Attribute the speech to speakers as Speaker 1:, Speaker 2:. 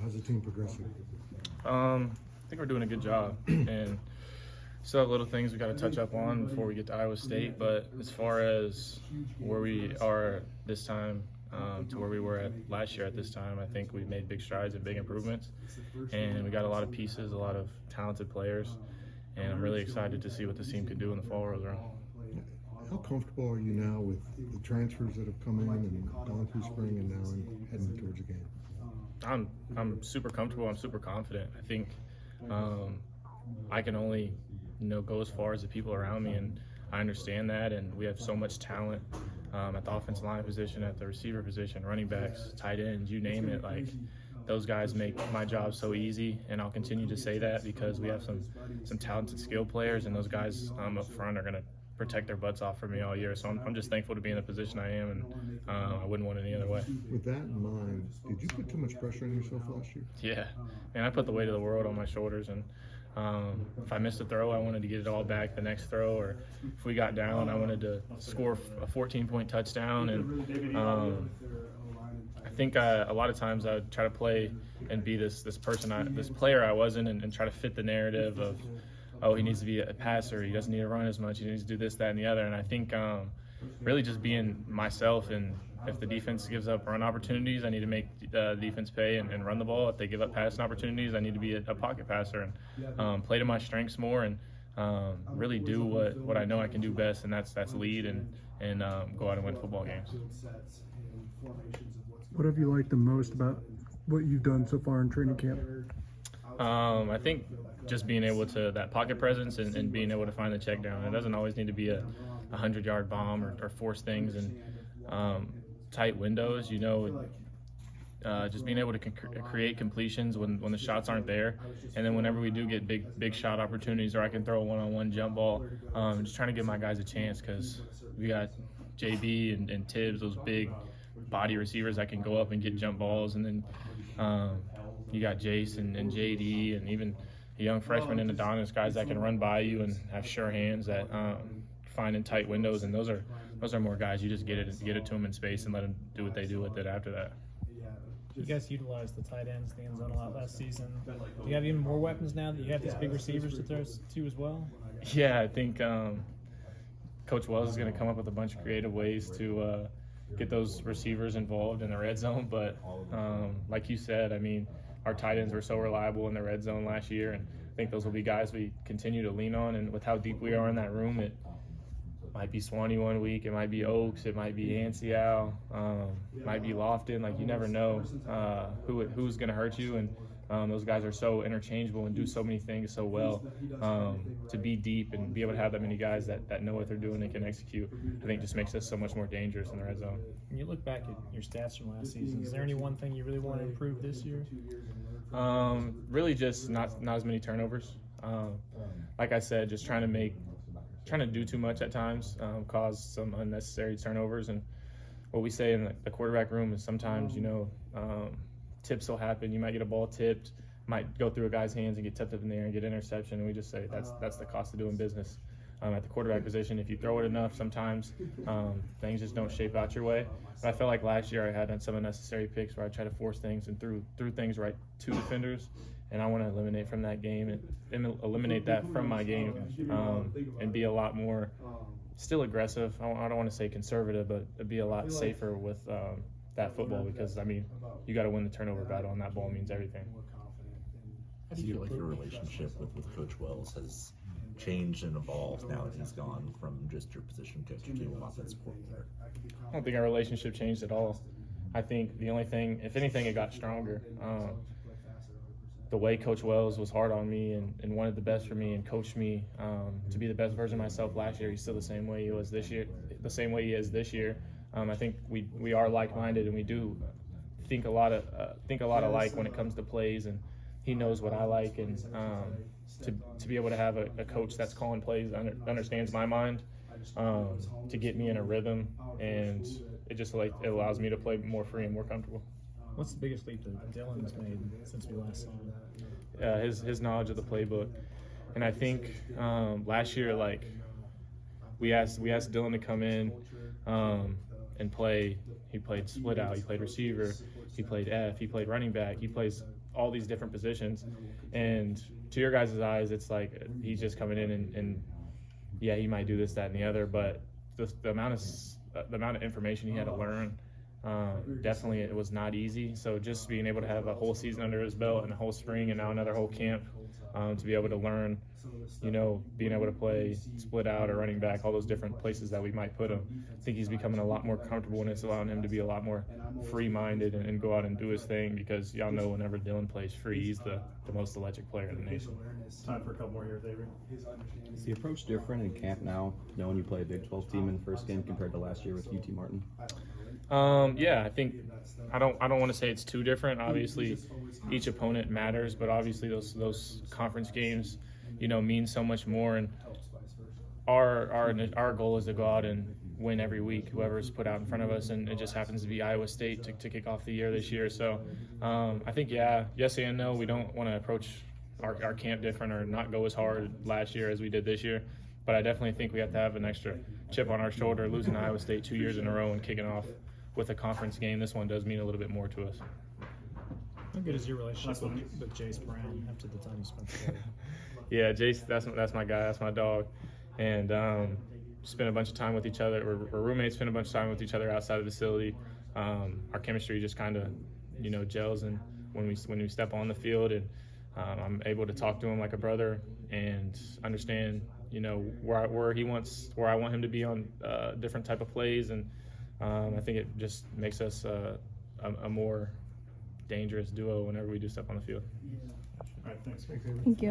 Speaker 1: How's the team progressing?
Speaker 2: I think we're doing a good job, and still have little things we got to touch up on before we get to Iowa State. But as far as where we are this time to where we were at last year at this time, I think we've made big strides and big improvements, and we got a lot of pieces, a lot of talented players, and I'm really excited to see what this team can do in the fall rolls around.
Speaker 1: How comfortable are you now with the transfers that have come in and gone through spring and now heading towards a game?
Speaker 2: I'm super comfortable. I'm super confident. I think I can only go as far as the people around me, and I understand that. And we have so much talent at the offensive line position, at the receiver position, running backs, tight ends, you name it. Like, those guys make my job so easy, and I'll continue to say that because we have some talented skill players, and those guys up front are going to protect their butts off for me all year. So I'm just thankful to be in the position I am, and I wouldn't want it any other way.
Speaker 1: With that in mind, did you put too much pressure on yourself last year?
Speaker 2: Yeah, man, I put the weight of the world on my shoulders, and if I missed a throw, I wanted to get it all back the next throw, or if we got down, I wanted to score a 14-point touchdown. And I think a lot of times I would try to play and be this player I wasn't, and try to fit the narrative of, oh, he needs to be a passer, he doesn't need to run as much, he needs to do this, that, and the other. And I think really just being myself, and if the defense gives up run opportunities, I need to make the defense pay and run the ball. If they give up passing opportunities, I need to be a pocket passer and play to my strengths more, and really do what I know I can do best, and that's lead and go out and win football games.
Speaker 3: What have you liked the most about what you've done so far in training camp?
Speaker 2: I think just being able to, that pocket presence and being able to find the check down. It doesn't always need to be a 100-yard bomb or force things in tight windows, just being able to create completions when the shots aren't there. And then whenever we do get big shot opportunities, or I can throw a one-on-one jump ball, just trying to give my guys a chance, because we got JB and Tibbs, those big body receivers that can go up and get jump balls. And then you got Jace and JD, and even a young freshman in Adonis, guys that can run by you and have sure hands that find in tight windows. And those are more guys, you just get it to them in space and let them do what they do with it after that.
Speaker 4: You guys utilized the tight ends in the end zone a lot last season. Do you have even more weapons now that you have these big receivers to throw to as well?
Speaker 2: Yeah, I think Coach Wells is going to come up with a bunch of creative ways to get those receivers involved in the red zone. But like you said, I mean, our tight ends were so reliable in the red zone last year, and I think those will be guys we continue to lean on. And with how deep we are in that room, it might be Swanee one week, it might be Oaks, it might be Anseal, it might be Lofton. Like, you never know who's going to hurt you, and those guys are so interchangeable and do so many things so well. To be deep and be able to have that many guys that know what they're doing and can execute, I think just makes us so much more dangerous in the red zone.
Speaker 4: When you look back at your stats from last season, is there any one thing you really want to improve this year?
Speaker 2: Really just not as many turnovers. Like I said, just trying to do too much at times, cause some unnecessary turnovers. And what we say in the quarterback room is sometimes, tips will happen. You might get a ball tipped, might go through a guy's hands and get tipped up in the air and get an interception. And we just say that's the cost of doing business. At the quarterback position, if you throw it enough, sometimes things just don't shape out your way. But I felt like last year I had some unnecessary picks where I tried to force things and threw things right to defenders. And I want to eliminate from that game and eliminate that from my game, and be a lot more still aggressive. I don't want to say conservative, but be a lot safer with that football, because, I mean, you got to win the turnover battle, and that ball means everything.
Speaker 5: How do you feel like your relationship with Coach Wells has changed and evolved now that he's gone from just your position coach to offensive coordinator?
Speaker 2: I don't think our relationship changed at all. I think the only thing, if anything, it got stronger. The way Coach Wells was hard on me and wanted the best for me and coached me to be the best version of myself last year, he's still the same way he was this year, the same way he is this year. I think we are like-minded, and we do think a lot alike when it comes to plays, and he knows what I like, and to be able to have a coach that's calling plays, understands my mind, to get me in a rhythm, and it allows me to play more free and more comfortable.
Speaker 4: What's the biggest leap that Dylan's made since we last saw him?
Speaker 2: His knowledge of the playbook, and I think last year, like, we asked Dylan to come in and play. He played split out. He played receiver. he played F, he played running back, he plays all these different positions. And to your guys' eyes, it's like he's just coming in and yeah, he might do this, that, and the other, but the amount of information he had to learn, definitely it was not easy. So just being able to have a whole season under his belt and a whole spring and now another whole camp, to be able to learn, being able to play split out or running back, all those different places that we might put him. I think he's becoming a lot more comfortable, and it's allowing him to be a lot more free-minded and go out and do his thing, because y'all know whenever Dylan plays free, he's the most electric player in the nation.
Speaker 4: Time for a couple more here, Avery.
Speaker 6: Is the approach different in camp now, knowing you play a Big 12 team in the first game compared to last year with UT Martin?
Speaker 2: Yeah, I think I don't want to say it's too different. Obviously, each opponent matters, but obviously those conference games, mean so much more. And our goal is to go out and win every week, whoever's put out in front of us, and it just happens to be Iowa State to kick off the year this year. So I think yes and no. We don't want to approach our camp different or not go as hard last year as we did this year. But I definitely think we have to have an extra chip on our shoulder, losing Iowa State 2 years in a row and kicking off with a conference game. This one does mean a little bit more to us.
Speaker 4: How good is your relationship with Jace Brown after the time you spent together?
Speaker 2: Yeah, Jace, that's my guy, that's my dog, and spent a bunch of time with each other. We're roommates, spent a bunch of time with each other outside of the facility. Our chemistry just kind of, gels, and when we step on the field, and I'm able to talk to him like a brother and understand, where I want him to be on different type of plays, and I think it just makes us a more dangerous duo whenever we do step on the field.
Speaker 4: All right, thanks.
Speaker 3: Thanks, Avery.
Speaker 7: Thank you.